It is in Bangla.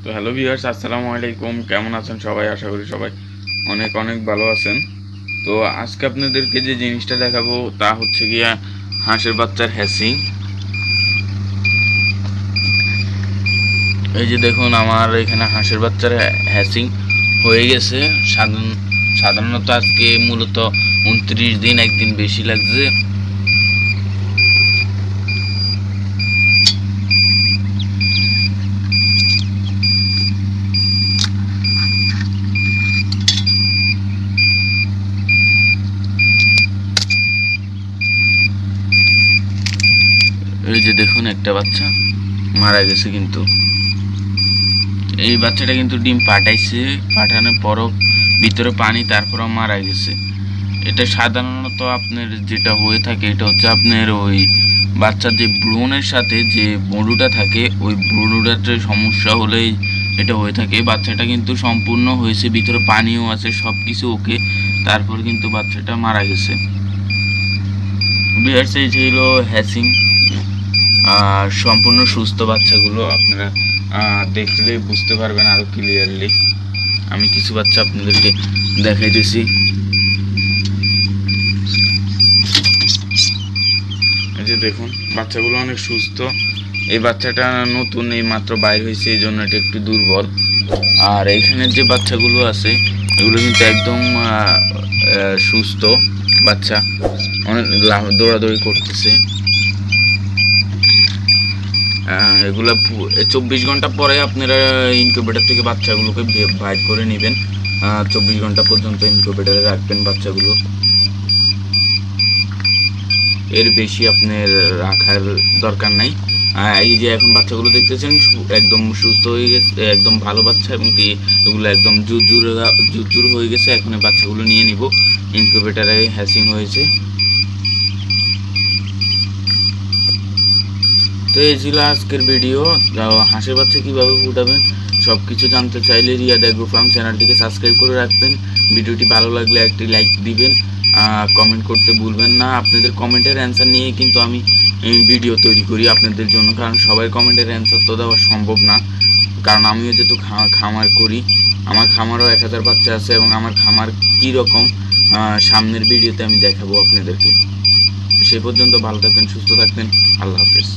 তো হ্যালো ভিউয়ার্স, আসসালামু আলাইকুম। কেমন আছেন সবাই? আশা করি সবাই অনেক অনেক ভালো আছেন। তো আজকে আপনাদেরকে যে জিনিসটা দেখাবো তা হচ্ছে গিয়া হাঁসের বাচ্চার হ্যাচিং। এই যে দেখুন, আমার এখানে হাঁসের বাচ্চার হ্যাচিং হয়ে গেছে। সাধারণত আজকে মূলত 29 দিন, একদিন বেশি লাগছে। এই যে দেখুন, একটা বাচ্চা মারা গেছে, কিন্তু এই বাচ্চাটা কিন্তু ডিম পাঠাইছে, পাঠানোর পরও ভিতরে পানি, তারপরও মারা গেছে। এটা সাধারণত আপনার যেটা হয়ে থাকে, এটা হচ্ছে আপনার ওই বাচ্চার যে ভ্রূণের সাথে যে বড়ুটা থাকে, ওই বড়ুটাতে সমস্যা হলেই এটা হয়ে থাকে। বাচ্চাটা কিন্তু সম্পূর্ণ হয়েছে, ভিতরে পানিও আছে, সব কিছু ওকে, তারপর কিন্তু বাচ্চাটা মারা গেছে। বিহার সেই ছিল হ্যাচিং। সম্পূর্ণ সুস্থ বাচ্চাগুলো আপনারা দেখলে বুঝতে পারবেন আরো ক্লিয়ারলি। আমি কিছু বাচ্চা আপনাদেরকে দেখাইতেছি। এই যে দেখুন, বাচ্চাগুলো অনেক সুস্থ। এই বাচ্চাটা নতুন, এই মাত্র বাইর হয়েছে, এই জন্য এটা একটু দুর্বল। আর এইখানে যে বাচ্চাগুলো আছে এগুলো কিন্তু একদম সুস্থ বাচ্চা, অনেক দৌড়াদৌড়ি করতেছে। এগুলা 24 ঘন্টা পরে আপনারা ইনকিউবেটর থেকে বাচ্চাগুলোকে বাইর করে নেবেন। 24 ঘন্টা পর্যন্ত ইনকিউবেটরে রাখবেন বাচ্চাগুলো, এর বেশি আপনার রাখার দরকার নাই। এই যে এখন বাচ্চাগুলো দেখতেছেন একদম সুস্থ হয়ে গেছে, একদম ভালো বাচ্চা, এবং কি এগুলো একদম জুজুর হয়ে গেছে। এখন এই বাচ্চাগুলো নিয়ে নিব, ইনকিউবেটরে হ্যাচিং হয়েছে। তো এই ছিল আজকের ভিডিও। হাঁসের বাচ্চা কীভাবে ফুটাবেন সব কিছু জানতে চাইলে রিয়াদ এগ্রো ফার্ম চ্যানেলটিকে সাবস্ক্রাইব করে রাখবেন। ভিডিওটি ভালো লাগলে একটি লাইক দিবেন, কমেন্ট করতে ভুলবেন না। আপনাদের কমেন্টের অ্যান্সার নিয়ে কিন্তু আমি ভিডিও তৈরি করি আপনাদের জন্য, কারণ সবাই কমেন্টের অ্যান্সার তো দেওয়া সম্ভব না। কারণ আমিও যেহেতু খামার করি, আমার খামারও 1000 বাচ্চা আছে, এবং আমার খামার কীরকম সামনের ভিডিওতে আমি দেখাবো আপনাদেরকে। সে পর্যন্ত ভালো থাকবেন, সুস্থ থাকবেন। আল্লাহ হাফেজ।